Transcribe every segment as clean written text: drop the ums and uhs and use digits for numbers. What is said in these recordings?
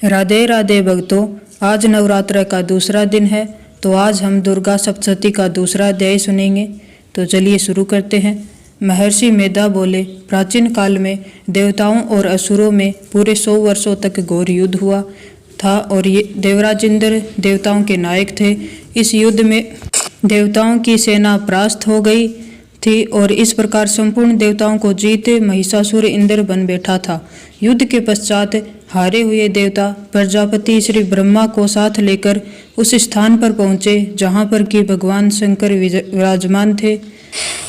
राधे राधे भक्तों, आज नवरात्र का दूसरा दिन है। तो आज हम दुर्गा सप्तशती का दूसरा अध्याय सुनेंगे। तो चलिए शुरू करते हैं। महर्षि मेधा बोले, प्राचीन काल में देवताओं और असुरों में पूरे 100 वर्षों तक घोर युद्ध हुआ था और ये देवराज इंद्र देवताओं के नायक थे। इस युद्ध में देवताओं की सेना परास्त हो गई थी और इस प्रकार संपूर्ण देवताओं को जीत महिषासुर इंद्र बन बैठा था। युद्ध के पश्चात हारे हुए देवता प्रजापति श्री ब्रह्मा को साथ लेकर उस स्थान पर पहुँचे जहाँ पर कि भगवान शंकर विराजमान थे।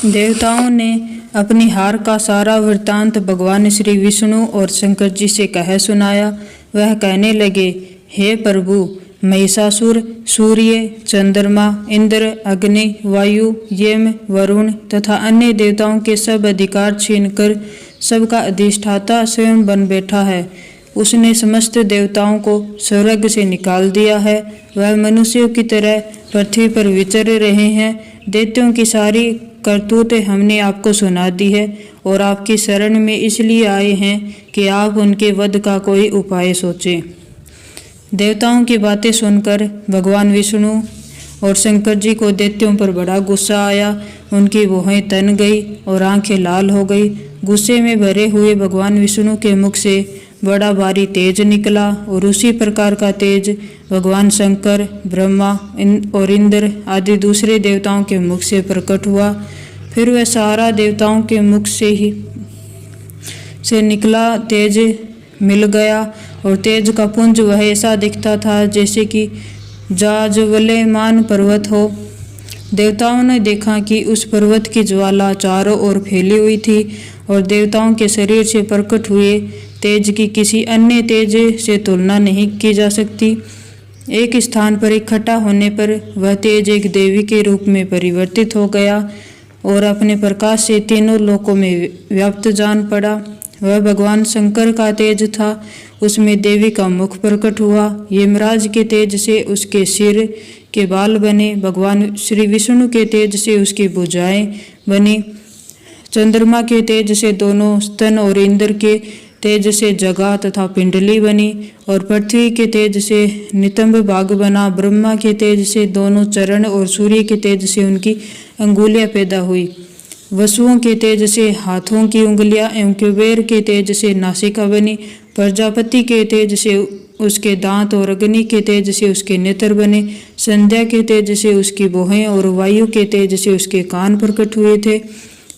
देवताओं ने अपनी हार का सारा वृत्तांत भगवान श्री विष्णु और शंकर जी से कह सुनाया। वह कहने लगे, हे प्रभु, महिषासुर सूर्य, चंद्रमा, इंद्र, अग्नि, वायु, यम, वरुण तथा अन्य देवताओं के सब अधिकार छीनकर सबका अधिष्ठाता स्वयं बन बैठा है। उसने समस्त देवताओं को स्वर्ग से निकाल दिया है। वह मनुष्यों की तरह पृथ्वी पर विचर रहे हैं। दैत्यों की सारी करतूतें हमने आपको सुना दी है और आपकी शरण में इसलिए आए हैं कि आप उनके वध का कोई उपाय सोचें। देवताओं की बातें सुनकर भगवान विष्णु और शंकर जी को दैत्यों पर बड़ा गुस्सा आया। उनकी भौहें तन गई और आंखें लाल हो गई। गुस्से में भरे हुए भगवान विष्णु के मुख से बड़ा भारी तेज निकला और उसी प्रकार का तेज भगवान शंकर, ब्रह्मा और इंद्र आदि दूसरे देवताओं के मुख से प्रकट हुआ। फिर वह सारा देवताओं के मुख से निकला तेज मिल गया और तेज का पुंज वह ऐसा दिखता था जैसे कि जाज्वल्यमान पर्वत हो। देवताओं ने देखा कि उस पर्वत की ज्वाला चारों ओर फैली हुई थी और देवताओं के शरीर से प्रकट हुए तेज की किसी अन्य तेज से तुलना नहीं की जा सकती। एक स्थान पर इकट्ठा होने पर वह तेज एक देवी के रूप में परिवर्तित हो गया और अपने प्रकाश से तीनों लोकों में व्याप्त जान पड़ा। वह भगवान शंकर का तेज था। उसमें देवी का मुख प्रकट हुआ। यमराज के तेज से उसके सिर के बाल बने। भगवान श्री विष्णु के तेज से उसकी भुजाएं बनी। चंद्रमा के तेज से दोनों स्तन और इंद्र के तेज से जगह तथा पिंडली बनी और पृथ्वी के तेज से नितंब भाग बना। ब्रह्मा के तेज से दोनों चरण और सूर्य के तेज से उनकी अंगुलियां पैदा हुई। वसुओं के तेज से हाथों की उंगलियां एवं कुबेर के तेज से नासिका बनी। प्रजापति के तेज से उसके दांत और अग्नि के तेज से उसके नेत्र बने। संध्या के तेज से उसकी भौहें और वायु के तेज से उसके कान प्रकट हुए थे।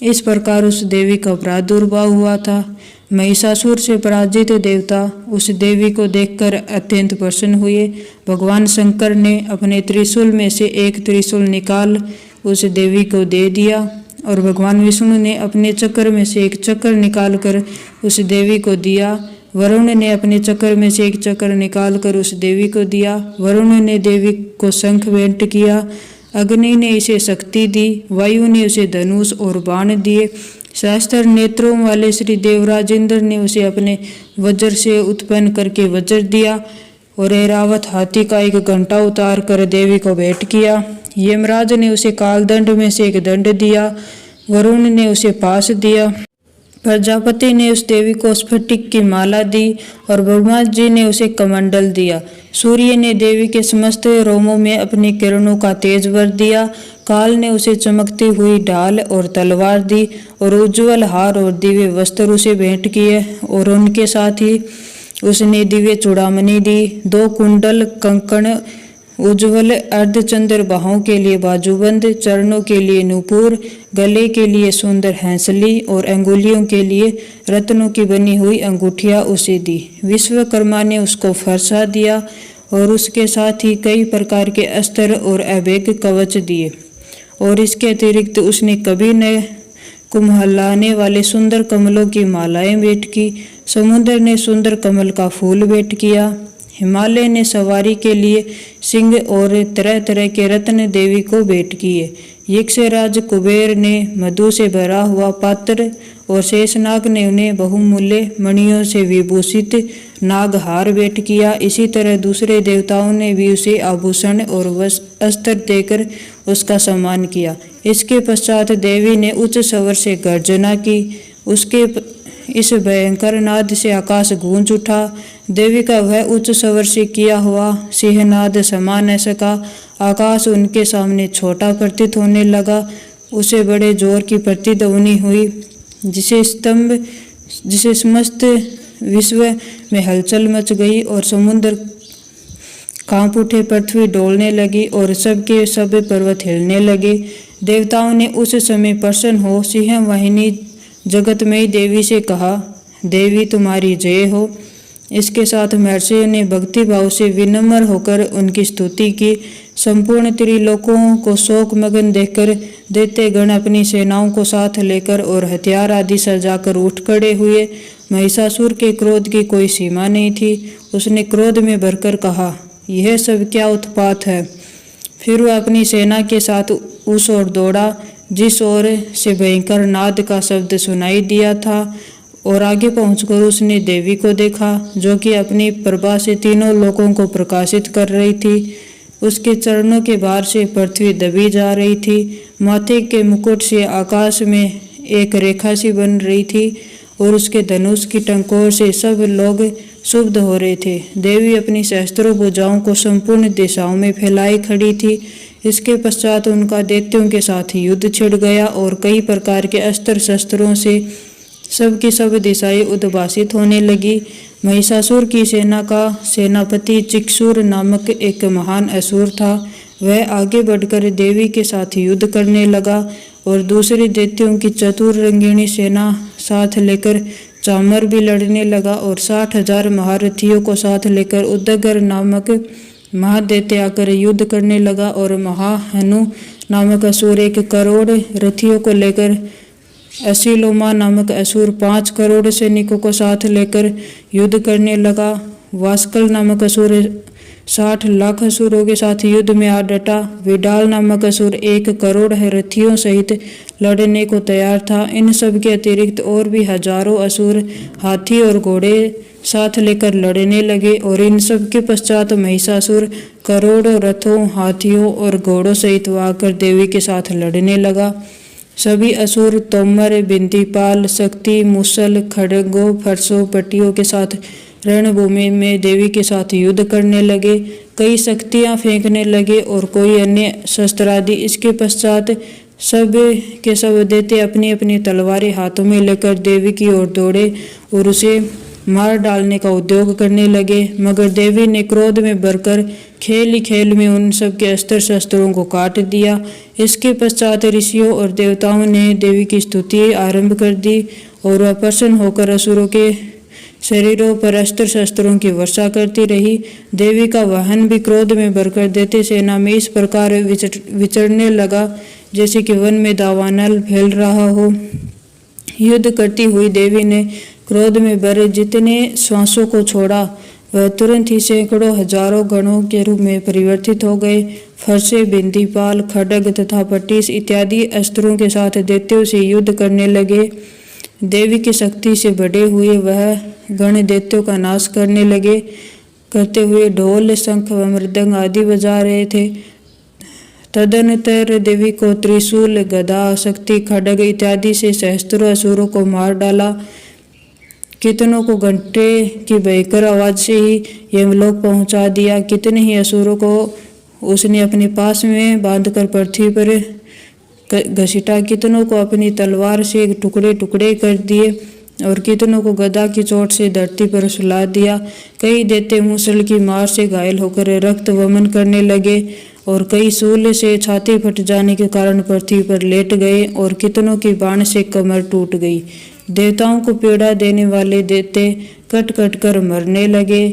इस प्रकार उस देवी का प्रादुर्भाव हुआ था। महिषासुर से पराजित देवता उस देवी को देखकर अत्यंत प्रसन्न हुए। भगवान शंकर ने अपने त्रिशूल में से एक त्रिशूल निकाल उस देवी को दे दिया और भगवान विष्णु ने अपने चक्र में से एक चक्र निकालकर उस देवी को दिया। वरुण ने अपने चक्र में से एक चक्र निकालकर उस देवी को दिया। वरुण ने देवी को शंख भेंट किया। अग्नि ने इसे शक्ति दी। वायु ने उसे धनुष और बाण दिए। सहस्त्र नेत्रों वाले श्री देवराज इंद्र ने उसे अपने वज्र से उत्पन्न करके वज्र दिया और ऐरावत हाथी का एक घंटा उतार कर देवी को भेंट किया। यमराज ने उसे कालदंड में से एक दंड दिया। वरुण ने उसे पाश दिया। प्रजापति ने उस देवी को स्फटिक की माला दी और ब्रह्मा जी ने उसे कमंडल दिया। सूर्य ने देवी के समस्त रोमों में अपनी किरणों का तेज भर दिया। काल ने उसे चमकती हुई ढाल और तलवार दी और उज्ज्वल हार और दिव्य वस्त्र उसे भेंट किए और उनके साथ ही उसने दिव्य चूड़ामणि दी। 2 कुंडल, कंकण, उज्ज्वल अर्धचंद्र, बाहों के लिए बाजूबंद, चरणों के लिए नूपुर, गले के लिए सुंदर हंसली और अंगुलियों के लिए रत्नों की बनी हुई अंगूठियां उसे दी। विश्वकर्मा ने उसको फरसा दिया और उसके साथ ही कई प्रकार के अस्त्र और अभेद कवच दिए और इसके अतिरिक्त उसने कभी न कुम्हलाने वाले सुंदर कमलों की मालाएं भेंट की। समुद्र ने सुंदर कमल का फूल भेंट किया। हिमालय ने सवारी के लिए सिंह और तरह तरह के रत्न देवी को भेंट किए। यक्षराज कुबेर ने मधु से भरा हुआ पात्र और शेषनाग ने उन्हें बहुमूल्य मणियों से विभूषित नागहार भेंट किया। इसी तरह दूसरे देवताओं ने भी उसे आभूषण और अस्त्र देकर उसका सम्मान किया। इसके पश्चात देवी ने उच्च स्वर से गर्जना की। उसके इस भयंकर नाद से आकाश गूंज उठा। देवी का वह उच्च स्वर से किया हुआ सिंहनाद समा न सका। आकाश उनके सामने छोटा प्रतीत होने लगा। उसे बड़े जोर की प्रतिध्वनि हुई, जिसे समस्त विश्व में हलचल मच गई और समुद्र कांप उठे, पृथ्वी डोलने लगी और सबके सब पर्वत हिलने लगे। देवताओं ने उस समय प्रसन्न हो सिंह वाहिनी जगतमयी देवी से कहा, देवी तुम्हारी जय हो। इसके साथ महर्षियों ने भक्ति भाव से विनम्र होकर उनकी स्तुति की। संपूर्ण त्रिलोकों को शोक मगन देखकर दैत्यगण अपनी सेनाओं को साथ लेकर और हथियार आदि सजाकर उठ खड़े हुए। महिषासुर के क्रोध की कोई सीमा नहीं थी। उसने क्रोध में भरकर कहा, यह सब क्या उत्पात है। फिर वह अपनी सेना के साथ उस ओर दौड़ा जिस ओर से भयंकर नाद का शब्द सुनाई दिया था, और आगे पहुंचकर उसने देवी को देखा जो कि अपनी प्रभा से तीनों लोकों को प्रकाशित कर रही थी। उसके चरणों के भार से पृथ्वी दबी जा रही थी। माथे के मुकुट से आकाश में एक रेखा सी बन रही थी और उसके धनुष की टंकोर से सब लोग शुद्ध हो रहे थे। देवी अपनी सहस्त्रों भुजाओं को संपूर्ण दिशाओं में फैलाई खड़ी थी। इसके पश्चात उनका दैत्यों के साथ युद्ध छिड़ गया और कई प्रकार के अस्त्र शस्त्रों से सबकी सब दिशाएं उद्भासित होने लगी। महिषासुर की सेना का सेनापति चिक्षुर नामक एक महान असुर था। वह आगे बढ़कर देवी के साथ युद्ध करने लगा और दूसरे दैत्यों की चतुर रंगिणी सेना साथ लेकर चामर भी लड़ने लगा और 60,000 महारथियों को साथ लेकर उदगर नामक महादैत्य आकर युद्ध करने लगा और महाहनु नामक असुर 1 करोड़ रथियों को लेकर असीलोमा नामक असुर 5 करोड़ सैनिकों को साथ लेकर युद्ध करने लगा। वास्कल नामक असुर 60 लाख असुरों के साथ युद्ध में आ डटा। विडाल नामक असुर 1 करोड़ रथियों सहित लड़ने को तैयार था। इन सब के अतिरिक्त और भी हजारों असुर हाथी और घोड़े साथ लेकर लड़ने लगे और इन सब के पश्चात महिषासुर करोड़ों रथों, हाथियों और घोड़ों सहित आकर देवी के साथ लड़ने लगा। सभी असुर तोमर, बिंदीपाल, शक्ति, मुसल, खड़गों, फरसों, पट्टियों के साथ रणभूमि में देवी के साथ युद्ध करने लगे। कई शक्तियां फेंकने लगे और कोई अन्य शस्त्र आदि। इसके पश्चात सब के सब दैत्य अपनी अपनी तलवारें हाथों में लेकर देवी की ओर दौड़े और उसे मार डालने का उद्योग करने लगे। मगर देवी ने क्रोध में भरकर खेल ही खेल में उन सब के अस्त्र शस्त्रों को काट दिया। इसके पश्चात ऋषियों और देवताओं ने देवी की स्तुति आरंभ कर दी और वह प्रसन्न होकर असुरों के शरीरों पर अस्त्र शस्त्रों की वर्षा करती रही। देवी का वाहन भी क्रोध में भरकर दैत्य सेना में इस प्रकार विचरने लगा जैसे कि वन में दावानल फैल रहा हो। युद्ध करती हुई देवी ने क्रोध में भरे जितने श्वासों को छोड़ा वह तुरंत ही सैकड़ों हजारों गणों के रूप में परिवर्तित हो गए। फरसे, बिंदीपाल, खड्ग तथा पट्टिस इत्यादि अस्त्रों के साथ दैत्यों से युद्ध करने लगे। देवी की शक्ति से बढ़े हुए वह गण दैत्यों का नाश करते हुए ढोल, शंख व मृदंग आदि बजा रहे थे। तदनंतर देवी को त्रिशूल, गदा, शक्ति, खड्ग इत्यादि से सहस्त्रों असुरों को मार डाला। कितनों को घंटे की भयंकर आवाज से ही यमलोक पहुंचा दिया। कितने ही असुरों को उसने अपने पास में बांधकर पृथ्वी पर घसीटा। कितनों को अपनी तलवार से टुकड़े टुकड़े कर दिए और कितनों को गदा की चोट से धरती पर सुला दिया। कई दैत्य मूसल की मार से घायल होकर रक्त वमन करने लगे और कई शूल से छाती फट जाने के कारण पृथ्वी पर लेट गए और कितनों की बाण से कमर टूट गई। देवताओं को पीड़ा देने वाले दैत्य कट कट कर मरने लगे।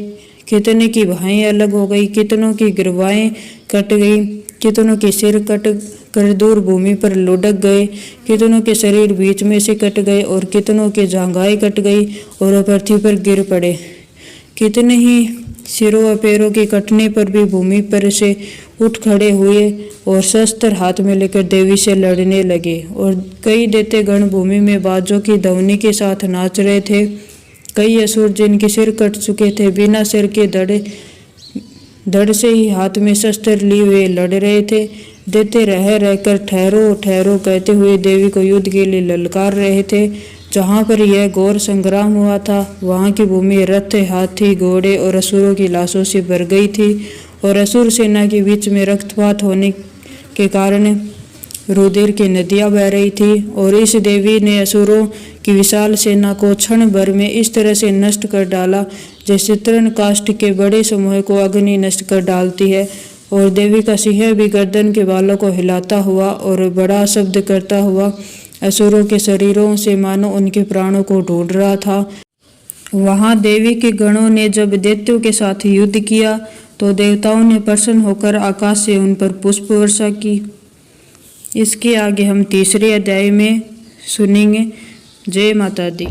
कितने की बाहें अलग हो गई, कितनों की गिरवाएं कट गई, कितनों के सिर कट कर दूर भूमि पर लुढ़क गए, कितनों के शरीर बीच में से कट गए और कितनों के जांघाएं कट गई और पृथ्वी पर गिर पड़े। कितने ही सिरों व पैरों के कटने पर भी भूमि पर से उठ खड़े हुए और शस्त्र हाथ में लेकर देवी से लड़ने लगे और कई दैत्य गण भूमि में बाजों की ध्वनि के साथ नाच रहे थे। कई असुर जिनके सिर कट चुके थे बिना सिर के धड़ से ही हाथ में शस्त्र लिए हुए लड़ रहे थे। दैत्य रह रहकर ठहरो ठहरो कहते हुए देवी को युद्ध के लिए ललकार रहे थे। जहाँ पर यह घोर संग्राम हुआ था वहाँ की भूमि रथ, हाथी, घोड़े और असुरों की लाशों से भर गई थी और असुर सेना के बीच में रक्तपात होने के कारण रुधिर की नदियाँ बह रही थी। और इस देवी ने असुरों की विशाल सेना को क्षण भर में इस तरह से नष्ट कर डाला जैसे तृण काष्ठ के बड़े समूह को अग्नि नष्ट कर डालती है। और देवी का सिंह भी गर्दन के बालों को हिलाता हुआ और बड़ा शब्द करता हुआ असुरों के शरीरों से मानो उनके प्राणों को ढूंढ रहा था। वहां देवी के गणों ने जब दैत्यों के साथ युद्ध किया तो देवताओं ने प्रसन्न होकर आकाश से उन पर पुष्प वर्षा की। इसके आगे हम तीसरे अध्याय में सुनेंगे। जय माता दी।